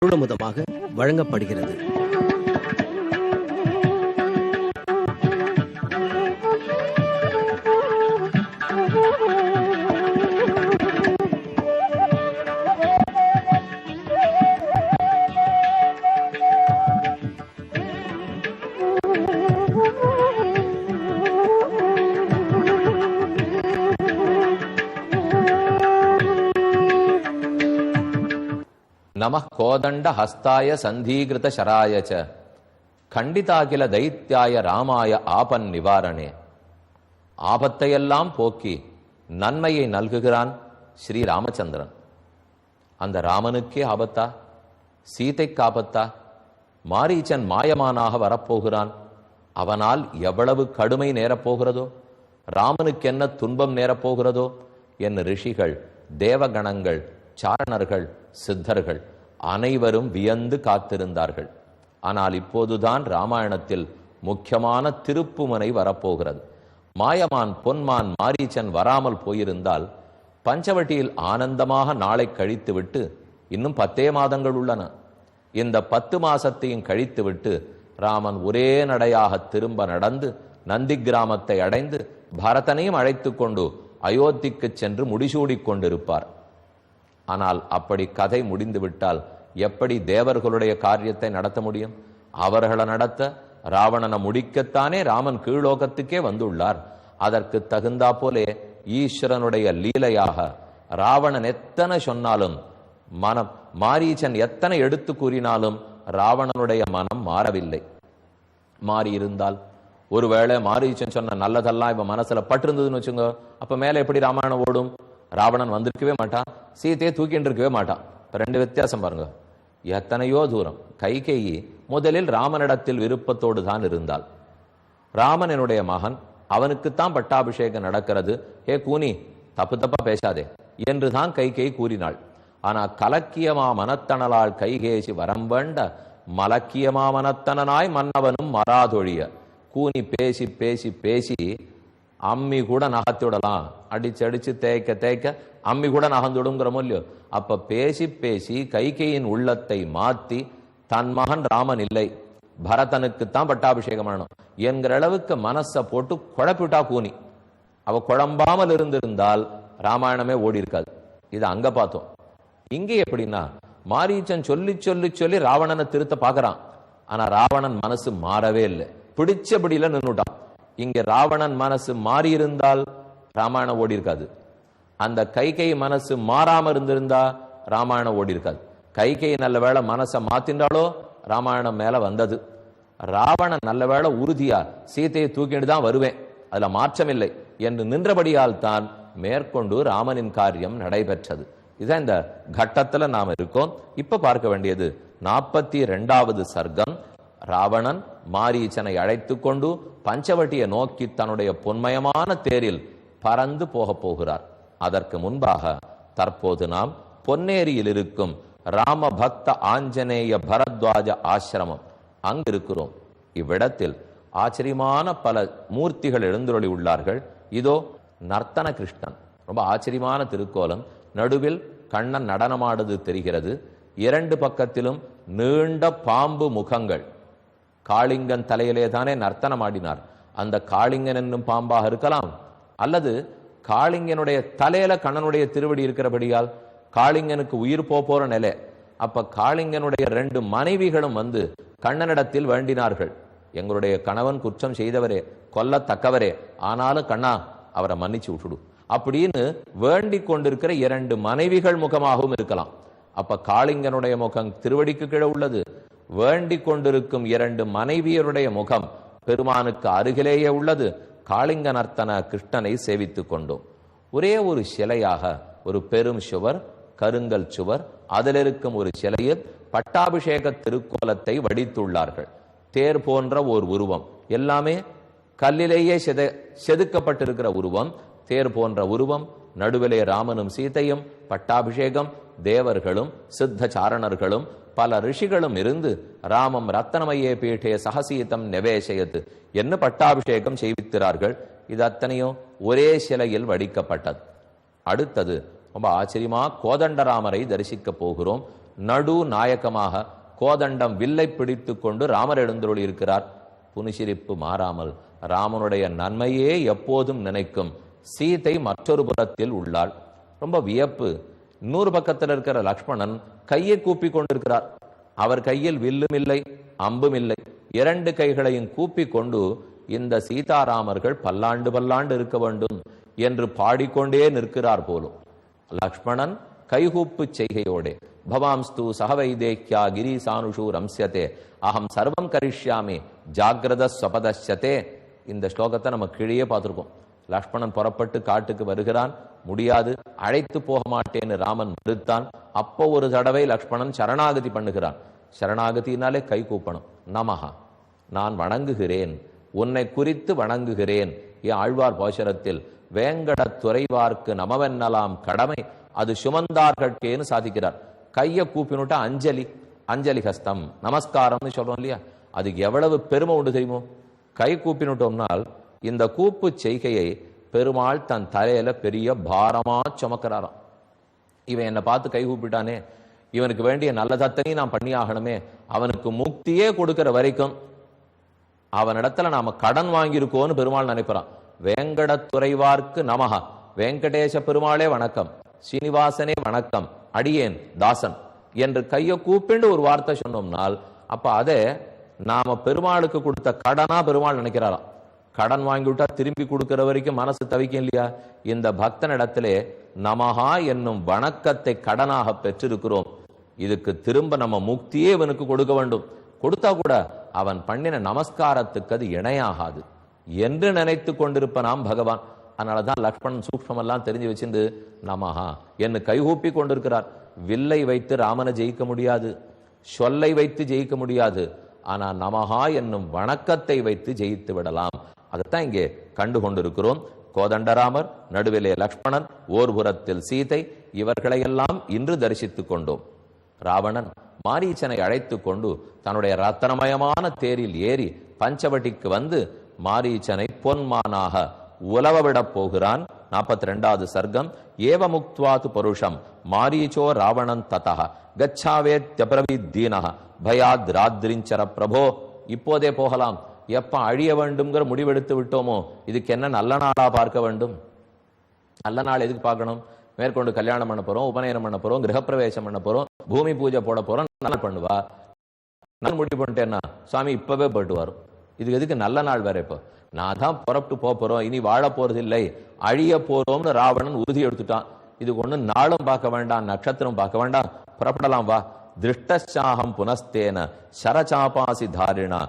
அருளமுதமாக வழங்கப்படுகிறது. நமः கோதண்ட ஹஸ்தாய சந்தீகிருத சராயச்ச கண்டிதாகில தைத்யாய ராமாய ஆபன் நிவாரணே. ஆபத்தையெல்லாம் போக்கி நன்மையை நல்குகிறான் ஸ்ரீ ராமச்சந்திரன். அந்த ராமனுக்கே ஆபத்தா? சீதைக்கு ஆபத்தா? மாரீச்சன் மாயமானாக வரப்போகிறான். அவனால் எவ்வளவு கடுமை நேரப்போகிறதோ, ராமனுக்கு என்ன துன்பம் நேரப்போகிறதோ என் ரிஷிகள், தேவகணங்கள், சாரணர்கள், சித்தர்கள் அனைவரும் வியந்து காத்திருந்தார்கள். ஆனால் இப்போதுதான் ராமாயணத்தில் முக்கியமான திருப்புமுனை வரப்போகிறது. மாயமான் பொன்மான் மாரீச்சன் வராமல் போயிருந்தால் பஞ்சவட்டியில் ஆனந்தமாக நாளை கழித்துவிட்டு இன்னும் 10 மாதங்கள் உள்ளன. இந்த 10 மாசத்தையும் கழித்துவிட்டு ராமன் ஒரே நடையாக திரும்ப நடந்து நந்தி கிராமத்தை அடைந்து பரதனையும் அழைத்து கொண்டு அயோத்திக்கு சென்று முடிசூடிக் கொண்டிருப்பார். ஆனால் அப்படி கதை முடிந்துவிட்டால் எப்படி தேவர்களுடைய காரியத்தை நடத்த முடியும்? அவர்களை நடத்த ராவணனை முடிக்கத்தானே ராமன் கீழோகத்துக்கே வந்துள்ளார். அதற்கு தகுந்தா போலே ஈஸ்வரனுடைய லீலையாக ராவணன் எத்தனை சொன்னாலும் மனம், மாரீச்சன் எத்தனை எடுத்து கூறினாலும் ராவணனுடைய மனம் மாறவில்லை. மாறி இருந்தால் ஒருவேளை மாரீச்சன் சொன்ன நல்லதெல்லாம் இப்ப மனசுல பட்டிருந்ததுன்னு வச்சுங்க, அப்ப மேல எப்படி ராமாயணம் ஓடும்? ராவணன் வந்திருக்கவே மாட்டான், சீதையை தூக்கிட்டு இருக்கவே மாட்டான். ரெண்டு வித்தியாசம் பாருங்க. எத்தனையோ தூரம் கைகேயி முதலில் ராமனிடத்தில் விருப்பத்தோடு தான் இருந்தாள். ராமன் என்னுடைய மகன், அவனுக்குத்தான் பட்டாபிஷேகம் நடக்கிறது, ஏ கூனி தப்பு தப்பா பேசாதே என்று தான் கைகேயி கூறினாள். ஆனா கலக்கியமா மனத்தனலால் கைகேசி வரம் வேண்ட மலக்கியமா மனத்தனாய் மன்னவனும் மராதொழிய. கூனி பேசி பேசி பேசி அம்மி கூட நகத்துடலாம், அடிச்சு அடிச்சு தேய்க்க தேய்க்க அம்மி கூட நகந்துடுங்கிறமோ இல்லையோ. அப்ப பேசி பேசி கைகேயின் உள்ளத்தை மாத்தி தன் மகன் ராமன் இல்லை, பரதனுக்குத்தான் பட்டாபிஷேகம் பண்ணணும் என்கிற அளவுக்கு மனசை போட்டு குழப்பிட்டா கூனி. அவ குழம்பாமல் இருந்திருந்தால் ராமாயணமே ஓடி இருக்காது. இது அங்க பார்த்தோம். இங்கே எப்படின்னா மாரீச்சன் சொல்லி சொல்லி சொல்லி ராவணனை திருத்த பாக்குறான். ஆனா ராவணன் மனசு மாறவே இல்லை, பிடிச்சபடியில நின்னுட்டான். இங்க ராவணன் மனசு மாறி இருந்தால் ராமாயணம் ஓடி இருக்காது. அந்த கைகேயி மனசு மாறாம இருந்திருந்தா ராமாயணம் ஓடி இருக்காது. கைகேயி நல்ல வேளை மனசை மாத்தின்றாலோ ராமாயணம் மேல வந்தது. ராவணன் நல்ல வேளை உறுதியா சீதையை தூக்கிட்டு தான் வருவேன், அதுல மாற்றமில்லை என்று நின்றபடியால் தான் மேற்கொண்டு ராமனின் காரியம் நடைபெற்றது. இதான் இந்த கட்டத்துல நாம இருக்கோம். இப்ப பார்க்க வேண்டியது 42வது சர்க்கம். ராவணன் மாரீச்சனை அழைத்து கொண்டு பஞ்சவட்டியை நோக்கி தன்னுடைய பொன்மயமான தேரில் பறந்து போக போகிறார். அதற்கு முன்பாக தற்போது நாம் பொன்னேரியில் இருக்கும் ராம பக்த ஆஞ்சநேய பரத்வாஜ ஆசிரமம் அங்கிருக்கிறோம். இவ்விடத்தில் ஆச்சரியமான பல மூர்த்திகள் எழுந்தருளி உள்ளார்கள். இதோ நர்த்தன கிருஷ்ணன், ரொம்ப ஆச்சரியமான திருக்கோலம். நடுவில் கண்ணன் நடனமாடுது தெரிகிறது. 2 பக்கத்திலும் நீண்ட பாம்பு முகங்கள். காளிங்கன் தலையிலே தானே நர்த்தனம் ஆடினார். அந்த காளிங்கன் என்னும் பாம்பாக இருக்கலாம், அல்லது காளிங்கனுடைய தலையில கண்ணனுடைய திருவடி இருக்கிறபடியால் காளிங்கனுக்கு உயிர் போற நிலை. அப்ப காளிங்கனுடைய 2 மனைவிகளும் வந்து கண்ணனிடத்தில் வேண்டினார்கள், எங்களுடைய கணவன் குற்றம் செய்தவரே, கொல்லத்தக்கவரே, ஆனாலும் கண்ணா அவரை மன்னிச்சு விட்டுடு அப்படின்னு வேண்டிக் கொண்டிருக்கிற 2 மனைவிகள் முகமாகவும் இருக்கலாம். அப்ப காளிங்கனுடைய முகம் திருவடிக்கு கீழே உள்ளது. வேண்டிக் கொண்டிருக்கும் 2 மனைவியருடைய முகம் பெருமானுக்கு அருகிலேயே உள்ளது. காளிங்க நர்த்தன கிருஷ்ணனை சேவித்துக் கொண்டோம். ஒரே ஒரு சிலையாக ஒரு பெரும் சுவர், கருங்கல் சுவர், அதில் இருக்கும் ஒரு சிலையில் பட்டாபிஷேக திருக்கோலத்தை வடித்துள்ளார்கள். தேர் போன்ற ஒரு உருவம், எல்லாமே கல்லிலேயே செதுக்கப்பட்டிருக்கிற உருவம். தேர் போன்ற உருவம், நடுவிலே ராமனும் சீதையும், பட்டாபிஷேகம், தேவர்களும் சித்த சாரணர்களும் பல ரிஷிகளும் இருந்து ராமம் ரத்தனமையே பீட்டே சகசீதம் நெவேசயத்து என்ன பட்டாபிஷேகம் செய்விக்கிறார்கள். இது அத்தனையும் ஒரே சிலையில் வடிக்கப்பட்டது. அடுத்தது ரொம்ப ஆச்சரியமா கோதண்டராமரை தரிசிக்க போகிறோம். நடு நாயக்கமாக கோதண்டம் வில்லை பிடித்து கொண்டு ராமர் எழுந்தருளி இருக்கிறார். புனிசிரிப்பு மாறாமல் ராமனுடைய நன்மையே எப்போதும் நினைக்கும் சீதை மற்றொரு புறத்தில் உள்ளாள். ரொம்ப வியப்பு. இன்னொரு பக்கத்தில் இருக்கிற லக்ஷ்மணன் கையை கூப்பி கொண்டிருக்கிறார். அவர் கையில் வில்லும் இல்லை, அம்பும் இல்லை. இரண்டு கைகளையும் கூப்பி கொண்டு இந்த சீதாராமர்கள் பல்லாண்டு பல்லாண்டு இருக்க வேண்டும் என்று பாடிக்கொண்டே நிற்கிறார் போலும். லக்ஷ்மணன் கைகூப்பு செய்கையோடே பவாம்ஸ்து சகவைதேக்கியா கிரிசானுஷு ரம்சியதே அகம் சர்வம் கரிஷ்யாமி ஜாகிரத ஸ்வபதஸ்யதே. இந்த ஸ்லோகத்தை நம்ம கீழே பார்த்திருக்கோம். லக்ஷ்மணன் புறப்பட்டு காட்டுக்கு வருகிறான். முடியாது, அழைத்து போக மாட்டேன்னு ராமன் மறுத்தான். அப்போ ஒரு தடவை லக்ஷ்மணன் சரணாகதி பண்ணுகிறான். சரணாகதினாலே கை கூப்பணும். நமஹா, நான் வணங்குகிறேன், உன்னை குறித்து வணங்குகிறேன். ஆழ்வார் பாசுரத்தில் வேங்கட துறைவார்க்கு நமவென்னலாம் கடமை அது சுமந்தார்கட்கேன்னு சாதிக்கிறார். கையை கூப்பினுட்டா அஞ்சலி, அஞ்சலி ஹஸ்தம், நமஸ்காரம்னு சொல்றோம் இல்லையா? அதுக்கு எவ்வளவு பெருமை உண்டு தெரியுமோ? கை கூப்பினுட்டோம்னால் இந்த கூப்பு செய்கையை பெருமாள் தன் தலையில பெரிய பாரமா சுமக்கிறாராம். இவன் என்னை பார்த்து கை கூப்பிட்டானே, இவனுக்கு வேண்டிய நல்லதத்தனையும் நான் பண்ணி ஆகணுமே, அவனுக்கு முக்தியே கொடுக்கிற வரைக்கும் அவனிடத்துல நாம கடன் வாங்கியிருக்கோன்னு பெருமாள் நினைப்பான். வேங்கடத்துறைவார்க்கு நமஹ, வெங்கடேச பெருமாளே வணக்கம், சீனிவாசனே வணக்கம், அடியேன் தாசன் என்று கையை கூப்பிண்டு ஒரு வார்த்தை சொன்னோம்னால் அப்ப அதே நாம பெருமாளுக்கு கொடுத்த கடனா பெருமாள் நினைக்கிறாராம். கடன் வாங்கிவிட்டா திரும்பி கொடுக்கிற வரைக்கும் மனசு தவிக்கும் இல்லையா? இந்த பக்தனிடத்திலே நமஹா என்னும் வணக்கத்தை கடனாக பெற்றிருக்கிறோம். இதுக்கு திரும்ப நம்ம முக்தியே இவனுக்கு கொடுக்க வேண்டும். கொடுத்தா கூட அவன் பண்ணின நமஸ்காரத்துக்கு அது இணையாகாது என்று நினைத்து கொண்டிருப்ப நாம் பகவான். அதனாலதான் லக்ஷ்மணன் சூக்ஷ்மெல்லாம் தெரிஞ்சு வச்சிருந்து நமஹா என்று கைகூப்பி கொண்டிருக்கிறார். வில்லை வைத்து ராமனை ஜெயிக்க முடியாது, சொல்லை வைத்து ஜெயிக்க முடியாது. ஆனா நமஹா என்னும் வணக்கத்தை வைத்து ஜெயித்து விடலாம். அதைத்தான் இங்கே கண்டு கொண்டிருக்கிறோம். கோதண்டராமர், நடுவிலே லக்ஷ்மணன், ஓர்புறத்தில் சீதை, இவர்களையெல்லாம் இன்று தரிசித்துக் கொண்டோம். ராவணன் மாரீச்சனை அழைத்து கொண்டு தன்னுடைய ரத்தனமயமான தேரில் ஏறி பஞ்சவட்டிக்கு வந்து மாரீச்சனை பொன்மானாக உலவவிடப் போகிறான். 42வது சர்க்கம். ஏவ முக்துவாது பருஷம் மாரீச்சோ ராவணன் ததஹ கச்சாவேத்யப்ரவித்தீனஹ பயாத் ராத்ரிஞ்சர பிரபோ. இப்போதே போகலாம், எப்ப அழிய வேண்டும்ங்கிற முடிவெடுத்து விட்டோமோ இதுக்கு என்ன நல்ல நாளா பார்க்க வேண்டும்? நல்ல நாள் எதுக்கு பார்க்கணும்? மேற்கொண்டு கல்யாணம் பண்ண போறோம், உபநயனம் பண்ண போறோம், கிரகப்பிரவேசம் பண்ண போறோம், பூமி பூஜை போட போறோம், நல்ல பண்ணுவா. நான் முடிவு பண்ணிட்டேன்னா சுவாமி இப்பவே போயிட்டு வரும். இதுக்கு எதுக்கு நல்ல நாள் வேற? இப்போ நான் தான் புறப்பட்டு போறோம், இனி வாழ போறது இல்லை, அழிய போறோம்னு ராவணன் உறுதி எடுத்துட்டான். இதுக்கு ஒண்ணு நாளும் பார்க்க வேண்டாம், நட்சத்திரம் பார்க்க வேண்டாம், புறப்படலாம் வா. திருஷ்டாஹம் புனஸ்தேன சரச்சாபாசி தாரிணா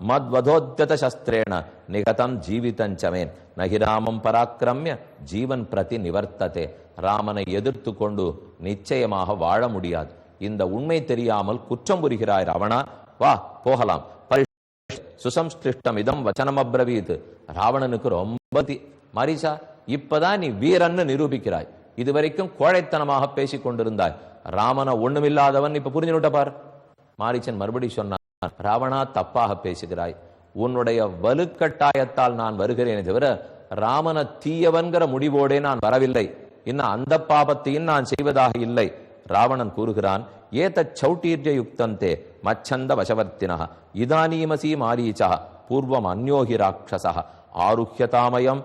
மத்வதோத்யத சஸ்திரேண நிகதம் ஜீவிதஞ்சமேன் நகிராமம் பராக்கிரமிய ஜீவன் பிரதி நிவர்த்ததே. ராமனை எதிர்த்து கொண்டு நிச்சயமாக வாழ முடியாது. இந்த உண்மை தெரியாமல் குற்றம் புரிகிறாய் ராவணா, வா போகலாம். சுசம்ஸ்லிஷ்டம் இதம் வச்சனம் அப்ரவீத். ராவணனுக்கு ரொம்ப மாரீசா, இப்பதான் நீ வீரன்னு நிரூபிக்கிறாய். இதுவரைக்கும் கோழைத்தனமாக பேசிக் கொண்டிருந்தாய். ராமனை ஒண்ணுமில்லாதவன் இப்ப புரிஞ்சுட்ட பார். மாரீச்சன் மறுபடி சொன்னான், ராவணா தப்பாக பேசுகிறாய். உன்னுடைய வலுக்கட்டாயத்தால் நான் வருகிறேனே தவிர ராமன தீயவன்கிற முடிவோடே நான் வரவில்லை. இன்னும் அந்த பாபத்தையும் நான் செய்வதாக இல்லை. ராவணன் கூறுகிறான், ஏத சௌட்டீர்ய யுக்தந்தே மச்சந்த வசவர்த்தினஹ இதானீமசி மாரீச்சா பூர்வம் அந்யோகி ராட்சசஹ ஆருஹ்யதாமயம்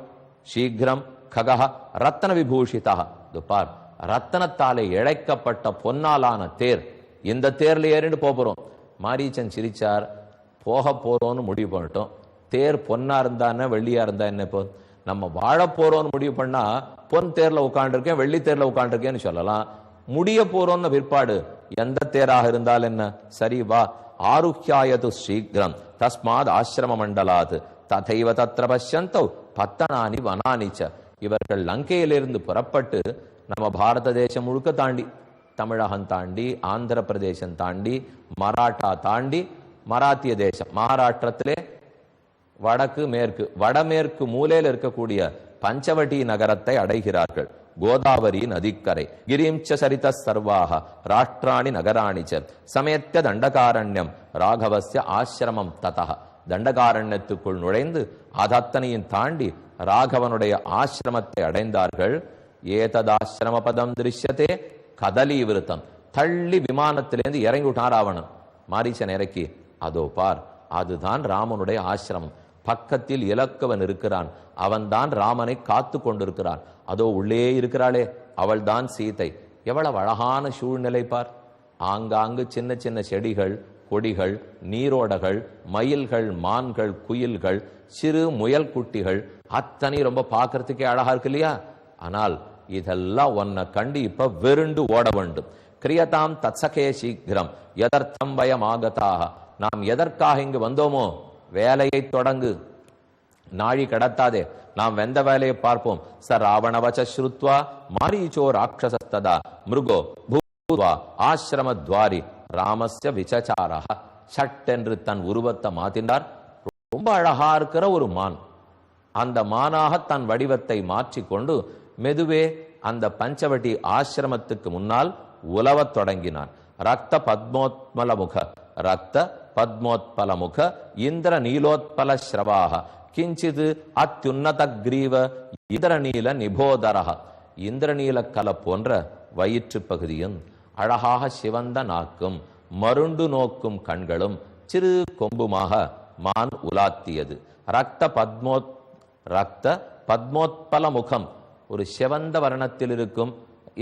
சீக்கிரம் ககஹ ரத்தன விபூஷிதா. துப்பார், ரத்தனத்தாலே இழைக்கப்பட்ட பொன்னாலான தேர், இந்த தேர்ல ஏறிண்டு போறோம். மாரீச்சன் சிரிச்சார். போக போறோம்னு முடிவு பண்ணிட்டோம். தேர் பொன்னா இருந்தா என்ன, வெள்ளியா இருந்தா என்ன? இப்போ நம்ம வாழ போறோம்னு முடிவு பண்ணா பொன் தேர்ல உட்காந்துருக்கேன், வெள்ளி தேர்ல உட்காந்துருக்கேன்னு சொல்லலாம். முடிய போறோம்னு பிற்பாடு எந்த தேராக இருந்தால் என்ன, சரி வா. ஆருஹ்யாயது சீக்கிரம் தஸ்மாத் ஆசிரம மண்டலாத் ததைவ தத்ர பஷ்யந்தௌ பத்தனானி வனானிச்ச. இவர்கள் லங்கையிலிருந்து புறப்பட்டு நம்ம பாரத தேசம் முழுக்க தாண்டி, தமிழகம் தாண்டி, ஆந்திர பிரதேசம் தாண்டி, மராட்டா தாண்டி, மராத்திய தேசம் மகாராஷ்டிரத்திலே வடக்கு மேற்கு வடமேற்கு மூலையில் இருக்கக்கூடிய பஞ்சவட்டி நகரத்தை அடைகிறார்கள். கோதாவரி நதிக்கரை கிரீம்ச சரித சர்வாக ராஷ்டிராணி நகராணிச்ச சமயத்த தண்டகாரண்யம் ராகவஸ்ய ஆசிரமம் ததஹ. தண்டகாரண்யத்துக்குள் நுழைந்து அதத்தனையும் தாண்டி ராகவனுடைய ஆசிரமத்தை அடைந்தார்கள். ஏததாசிரம பதம் திருஷ்யத்தே கதலி விருத்தம். தள்ளி விமானத்திலேருந்து இறங்கி விட்டான் ராவணன். மாரீச்சன் இறக்கி, அதோ பார், அதுதான் ராமனுடைய ஆசிரமம். பக்கத்தில் இலக்குவன் இருக்கிறான், அவன்தான் ராமனை காத்து கொண்டிருக்கிறான். அதோ உள்ளே இருக்கிறாளே, அவள்தான் சீதை. எவ்வளவு அழகான சூழ்நிலை பார். ஆங்காங்கு சின்ன சின்ன செடிகள், கொடிகள், நீரோடைகள், மயில்கள், மான்கள், குயில்கள், சிறு முயல் குட்டிகள், அத்தனை ரொம்ப பார்க்கறதுக்கே அழகா இருக்கு இல்லையா? ஆனால் இதெல்லாம் ஒன்ன கண்டு இப்ப வெருண்டு ஓட வேண்டும். கிரியதாம் தத்சகே சீக்கிரம் எதர்த்தம் வயமாகதாக. நாம் எதற்காக இங்கு வந்தோமோ வேலையை தொடங்கு, நாழி கடத்தாதே, நாம் வெந்த வேலையை பார்ப்போம். ச ராவணவச ஸ்ருத்வா மாரீச்சோ ராட்சசஸ்ததா மிருகோ பூத்வா ஆசிரமத்வாரி ராமஸ்ய விசசாரா. சட் என்று தன் உருவத்தை மாத்தினார். ரொம்ப அழகா இருக்கிற ஒரு மான். அந்த மானாக தன் வடிவத்தை மாற்றிக்கொண்டு மெதுவே அந்த பஞ்சவட்டி ஆசிரமத்துக்கு முன்னால் உலவத் தொடங்கினான். ரக்த பத்மோத்மல முக ரக்த பத்மோத்பல முக இந்திர நீலோத்பல ஸ்ரவாக கிஞ்சிது அத்யுன்னத கிரீவ இந்திரநீல நிபோதரக. இந்திரநீல கல போன்ற வயிற்று பகுதியும், அழகாக சிவந்த நாக்கும், மருண்டு நோக்கும் கண்களும், சிறு கொம்புமாக மான் உலாத்தியது. ரக்த பத்மோத்பல முகம், ஒரு சிவந்த வர்ணத்தில் இருக்கும்.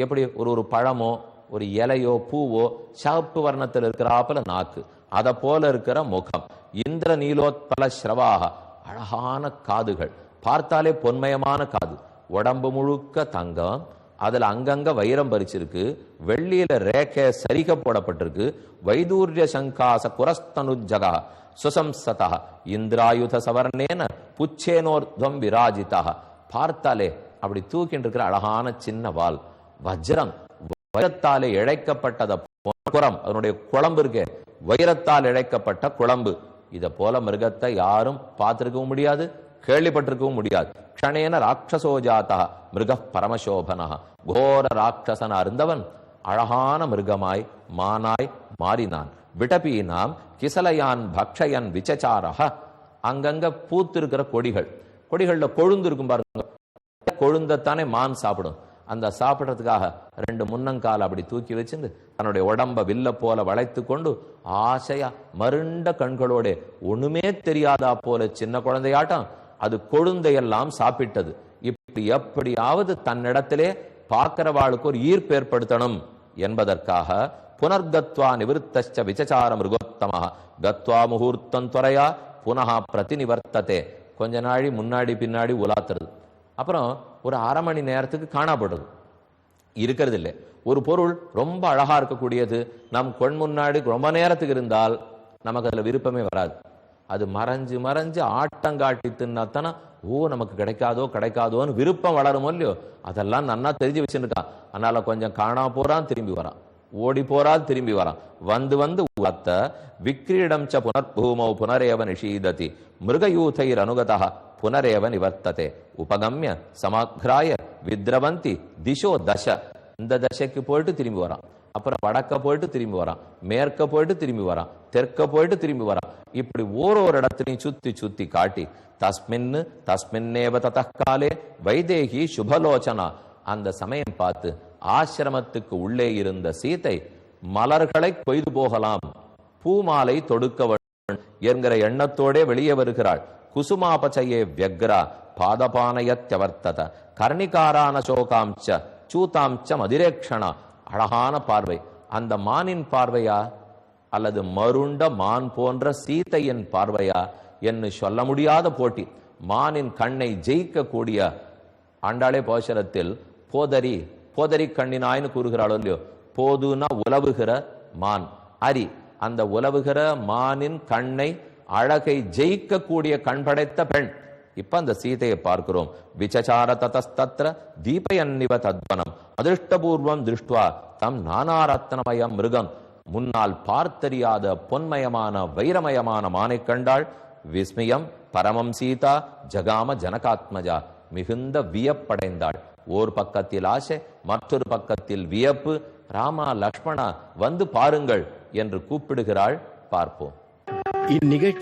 எப்படி ஒரு பழமோ ஒரு இலையோ பூவோ சிவப்பு வர்ணத்தில் இருக்கிறாப்புல நாக்கு, அத போல இருக்கிற முகம். இந்திர நீலோத்பல ஸ்ரவாக, அழகான காதுகள், பார்த்தாலே பொன்மயமான காது. உடம்பு முழுக்க தங்கம், அதுல அங்கங்க வைரம் பறிச்சிருக்கு. வெள்ளியில ரேகை சரிக போடப்பட்டிருக்கு. வைதூர்ய சங்காச குரஸ்தனுஜகா சுசம்சதா இந்திராயுத சவர்ணேன புச்சேனோர்த்வம் விராஜிதா. பார்த்தாலே அப்படி தூக்கிட்டு இருக்கிற அழகான சின்ன வால். வஜ்ரம், வைரத்தாலே இழைக்கப்பட்டத புறம், அதனுடைய குழம்பு இருக்கே, வைரத்தால் இழைக்கப்பட்ட குழம்பு. இத போல மிருகத்தை யாரும் பார்த்திருக்கவும் முடியாது, கேள்விப்பட்டிருக்கவும் முடியாது. க்ஷணேன ராட்சசோஜாத்தா மிருக பரமசோபனா. கோர ராட்சசனா இருந்தவன் அழகான மிருகமாய் மானாய் மாறினான். விடபீனாம் கிசலையான் பக்ஷயன் விசச்சாரக. அங்கங்க பூத்திருக்கிற கொடிகள், கொடிகள்ல கொழுந்து இருக்கும் பாருங்க, கொழுந்தத்தானே மான் சாப்பிடும். அந்த சாப்பிடறதுக்காக ரெண்டு முன்னங்கால அப்படி தூக்கி வச்சிருந்து தன்னுடைய உடம்ப வில்ல போல வளைத்து கொண்டு ஆசையா மருண்ட கண்களோட ஒண்ணுமே தெரியாதா போல சின்ன குழந்தையாட்டம் அது கொழுந்தையெல்லாம் சாப்பிட்டது. இப்படி எப்படியாவது தன்னிடத்திலே பார்க்கிறவாளுக்கு ஒரு ஈர்ப்பு ஏற்படுத்தணும் என்பதற்காக புனர்கத்வா நிவர்த்தச்ச விசசார மிருகோத்தமா கத்வா முகூர்த்தம் துறையா புனகா பிரதி நிவர்த்ததே. கொஞ்ச நாளி முன்னாடி பின்னாடி உலாத்துறது, அப்புறம் ஒரு அரை மணி நேரத்துக்கு காணப்படுறது, இருக்கிறது இல்லை. ஒரு பொருள் ரொம்ப அழகா இருக்கக்கூடியது நம் கண் முன்னாடி ரொம்ப நேரத்துக்கு இருந்தால் நமக்கு அதுல விருப்பமே வராது. அது மறைஞ்சு மறைஞ்சு ஆட்டங்காட்டி தின்னாத்தானா நமக்கு கிடைக்காதோன்னு விருப்பம் வளரும் இல்லையோ. அதெல்லாம் நன்னா தெரிஞ்சு வச்சுருக்கான். அதனால கொஞ்சம் காணா போறான், திரும்பி வரான், ஓடி போறால் திரும்பி வரான். வந்து உலத்த விக்ரீடம் ச புனர்பூமௌ புனரேவ நிஷீததி மிருகயூதைர் அனுகதா புனரேவ நிவர்த்ததே. உபகம்ய சமாக்ராய வித்ரவந்தி திசோ தச. இந்த தசைக்கு போயிட்டு திரும்பி வரான், அப்புறம் வடக்க போயிட்டு திரும்பி வரான், மேற்க போயிட்டு திரும்பி வரான், தெற்க போயிட்டு திரும்பி வரான். இப்படி ஒரு இடத்துலையும் சுத்தி சுத்தி காட்டி தஸ்மின்னேவ தத்தக்காலே வைதேகி சுபலோச்சனா. அந்த சமயம் பார்த்து ஆசிரமத்துக்கு உள்ளே இருந்த சீதை மலர்களை கொய்து போகலாம், பூமாலை தொடுக்க வேண்டும் என்கிற எண்ணத்தோடே வெளியே வருகிறாள். குசுமாபச்சயே வியக்ரா பாதபானயத்யவர்த்தத கர்ணிகாரான சோகாம்ச சூதாம்ச மதிரேக்ஷணா. அழகான பார்வை. அந்த மானின் பார்வையா அல்லது மருண்ட மான் போன்ற சீதையின் பார்வையா என்று சொல்ல முடியாத போட்டி. மானின் கண்ணை ஜெயிக்கக்கூடிய ஆண்டாளே போஷரத்தில் போதரி கண்ணினாய்னு கூறுகிறாளோ இல்லையோ. போதுனா உலவுகிற மான், அரி அந்த உலவுகிற மானின் கண்ணை அழகை ஜெயிக்கக்கூடிய கண் படைத்த பெண். இப்ப அந்த சீதையை பார்க்கிறோம். விசசார ததஸ்தத்ர தீபயன்னிவ தத்வனம் அதிருஷ்டபூர்வம் திருஷ்டுவா தம் நானாரத்னமயம் மிருகம். முன்னால் பார்த்தறியாத பொன்மயமான வைரமயமான மானை கண்டாள். விஸ்மயம் பரமம் சீதா ஜகாம ஜனகாத்மஜா. மிகுந்த வியப்படைந்தாள். ஓர் பக்கத்தில் ஆசை, மற்றொரு பக்கத்தில் வியப்பு. ராமா லக்ஷ்மணா வந்து பாருங்கள் என்று கூப்பிடுகிறாள். பார்ப்போம். இந்நிகழ்ச்சி